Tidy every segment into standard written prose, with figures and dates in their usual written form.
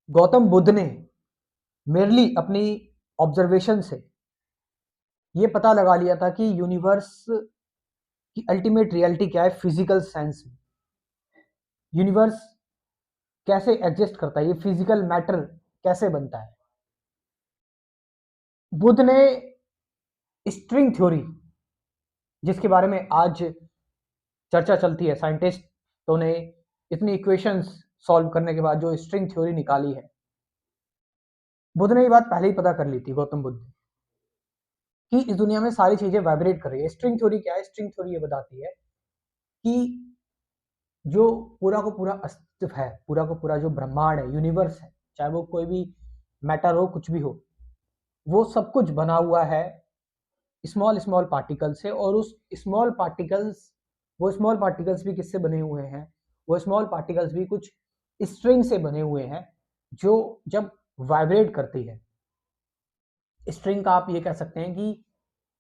गौतम बुद्ध ने मेरली अपनी ऑब्जर्वेशन से ये पता लगा लिया था कि यूनिवर्स की अल्टीमेट रियलिटी क्या है फिजिकल सेंस में। यूनिवर्स कैसे एग्जिस्ट करता है, ये फिजिकल मैटर कैसे बनता है। बुद्ध ने स्ट्रिंग थ्योरी, जिसके बारे में आज चर्चा चलती है, साइंटिस्टों ने इतनी इक्वेशंस सॉल्व करने के बाद जो स्ट्रिंग थ्योरी निकाली है, बुद्ध ने ये बात पहले ही पता कर ली थी, गौतम बुद्ध ने, कि इस दुनिया में सारी चीजें वाइब्रेट कर रही है। स्ट्रिंग थ्योरी क्या है? स्ट्रिंग थ्योरी ये बताती है कि जो पूरा को पूरा अस्तित्व है, पूरा को पूरा जो ब्रह्मांड है, यूनिवर्स है, चाहे वो कोई भी मैटर हो, कुछ भी हो, वो सब कुछ बना हुआ है स्मॉल स्मॉल पार्टिकल से। और उस स्मॉल पार्टिकल्स, वो स्मॉल पार्टिकल्स भी किससे बने हुए हैं? वो स्मॉल पार्टिकल्स भी कुछ स्ट्रिंग से बने हुए हैं जो जब वाइब्रेट करती है। स्ट्रिंग का आप ये कह सकते हैं कि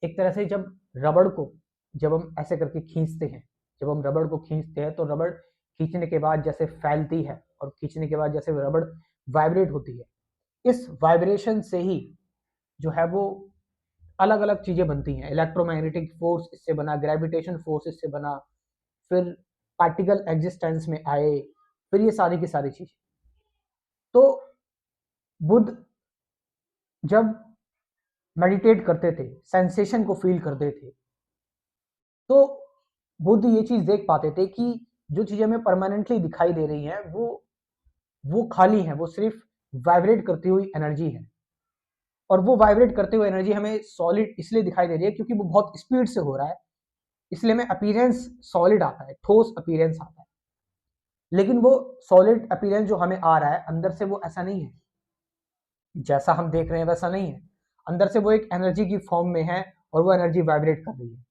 एक तरह से जब रबड़ को, जब हम ऐसे करके खींचते हैं, जब हम रबड़ को खींचते हैं तो रबड़ खींचने के बाद जैसे फैलती है और खींचने के बाद जैसे रबड़ वाइब्रेट होती है, इस वाइब्रेशन से ही जो है वो अलग अलग चीजें बनती हैं। इलेक्ट्रोमैग्नेटिक फोर्स इससे बना, ग्रेविटेशन फोर्स इससे बना, फिर पार्टिकल एग्जिस्टेंस में आए, फिर ये सारी की सारी चीजें। तो बुद्ध जब मेडिटेट करते थे, सेंसेशन को फील करते थे, तो बुद्ध ये चीज देख पाते थे कि जो चीजें हमें परमानेंटली दिखाई दे रही हैं वो खाली हैं, वो सिर्फ वाइब्रेट करती हुई एनर्जी है। और वो वाइब्रेट करते हुए एनर्जी हमें सॉलिड इसलिए दिखाई दे रही है क्योंकि वो बहुत स्पीड से हो रहा है, इसलिए हमें अपीयरेंस सॉलिड आता है, ठोस अपीयरेंस आता है। लेकिन वो सॉलिड अपीयरेंस जो हमें आ रहा है अंदर से, वो ऐसा नहीं है जैसा हम देख रहे हैं, वैसा नहीं है। अंदर से वो एक एनर्जी की फॉर्म में है और वो एनर्जी वाइब्रेट कर रही है,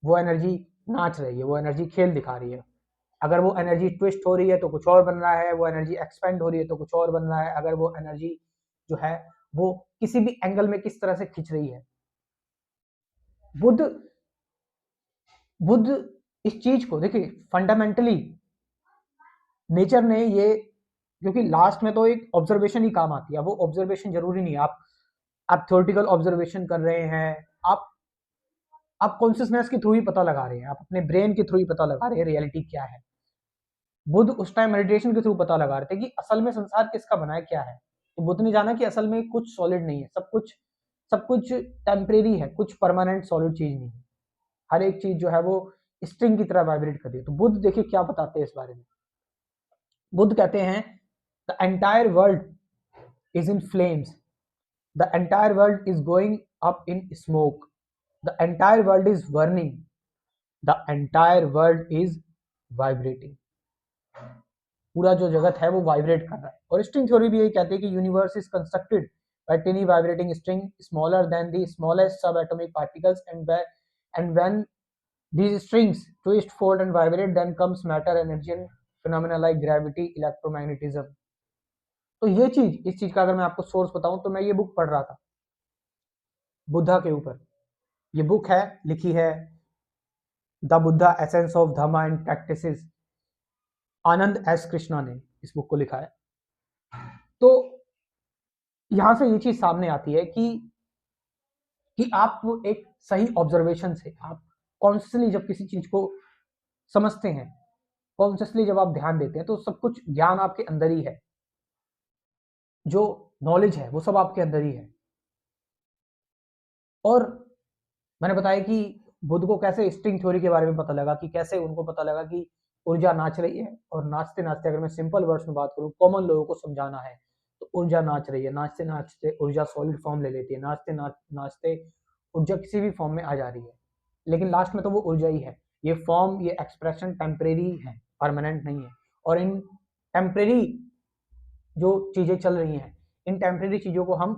वो एनर्जी नाच रही है, वो एनर्जी खेल दिखा रही है। अगर वो एनर्जी ट्विस्ट हो रही है तो कुछ और बन रहा है, वो एनर्जी एक्सपेंड हो रही है तो कुछ और बन रहा है। अगर वो एनर्जी जो है वो किसी भी एंगल में किस तरह से खिंच रही है। बुद्ध बुद्ध इस चीज को देखिए, फंडामेंटली नेचर ने ये, क्योंकि लास्ट में तो एक ऑब्जर्वेशन ही काम आती है। वो ऑब्जर्वेशन जरूरी नहीं है आप थ्योरेटिकल ऑब्जर्वेशन कर रहे हैं, आप आप कॉन्शियसनेस के थ्रू ही पता लगा रहे हैं, आप अपने ब्रेन के थ्रू ही पता लगा रहे हैं रियलिटी क्या है। बुद्ध उस टाइम मेडिटेशन के थ्रू पता लगा रहे थे कि असल में संसार किसका बना है, क्या है। तो बुद्ध ने जाना कि असल में कुछ सॉलिड नहीं है, सब कुछ टेम्परेरी है, कुछ परमानेंट सॉलिड चीज नहीं है। हर एक चीज जो है वो स्ट्रिंग की तरह वाइब्रेट कर रही है। तो बुद्ध देखिए क्या बताते हैं इस बारे में। बुद्ध कहते हैं the entire world is in flames, the entire world is going up in smoke, the entire world is burning, the entire world is vibrating. पूरा जो जगत है वो वाइब्रेट कर रहा है। और स्ट्रिंग थ्योरी भी यही कहती है कि universe is constructed by tiny vibrating string smaller than the smallest sub atomic particles, and when these strings twist, fold and vibrate, then comes matter, energy and phenomena like gravity, electromagnetism। तो ये चीज, इस चीज का अगर मैं आपको source बताऊं तो मैं ये बुक पढ़ रहा था बुद्धा के ऊपर। ये बुक है, लिखी है the Buddha essence of Dhamma and practices, Anand S Krishna ने इस बुक को लिखा है। तो यहां से ये चीज सामने आती है कि आप एक सही ऑब्जर्वेशन से, आप कॉन्शियसली जब किसी चीज को समझते हैं, कॉन्शियसली जब आप ध्यान देते हैं, तो सब कुछ ज्ञान आपके अंदर ही है, जो नॉलेज है वो सब आपके अंदर ही है। और मैंने बताया कि बुद्ध को कैसे स्ट्रिंग थ्योरी के बारे में पता लगा, कि कैसे उनको पता लगा कि ऊर्जा नाच रही है। और नाचते नाचते, अगर मैं सिंपल वर्ड्स में बात करूं, कॉमन लोगों को समझाना है, तो ऊर्जा नाच रही है। नाचते नाचते ऊर्जा सॉलिड फॉर्म ले लेती है, नाचते नाचते ऊर्जा किसी भी फॉर्म में आ जा रही है, लेकिन लास्ट में तो वो ऊर्जा ही है। ये फॉर्म, ये एक्सप्रेशन टेम्परेरी है, परमानेंट नहीं है। और इन टेम्परेरी जो चीजें चल रही हैं, इन टेम्परेरी चीजों को हम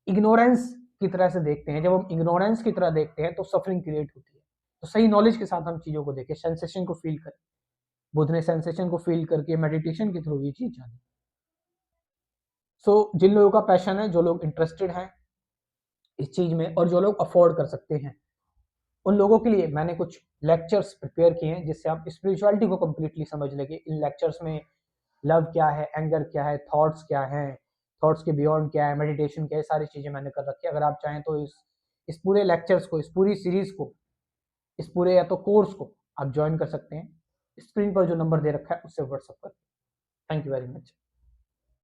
इग्नोरेंस की तरह से देखते हैं। जब हम इग्नोरेंस की तरह देखते हैं तो सफरिंग क्रिएट होती है। तो सही नॉलेज के साथ हम चीजों को देखें, सेंसेशन को फील करें। बुद्ध ने सेंसेशन को फील करके मेडिटेशन के थ्रू ये चीज जानी। सो जिन लोगों का पैशन है, जो लोग इंटरेस्टेड हैं इस चीज में, और जो लोग अफोर्ड कर सकते हैं, उन लोगों के लिए मैंने कुछ लेक्चर्स प्रिपेयर किए हैं जिससे आप स्पिरिचुअलिटी को कंप्लीटली समझ लेंगे। इन लेक्चर्स में लव क्या है, एंगर क्या है, थॉट्स क्या हैं, थॉट्स के बियॉन्ड क्या है, मेडिटेशन क्या है, सारी चीज़ें मैंने कर रखी है। अगर आप चाहें तो इस पूरे लेक्चर्स को, इस पूरी सीरीज़ को, इस पूरे या तो कोर्स को आप ज्वाइन कर सकते हैं। स्क्रीन पर जो नंबर दे रखा है उससे व्हाट्सअप कर। Thank you very much.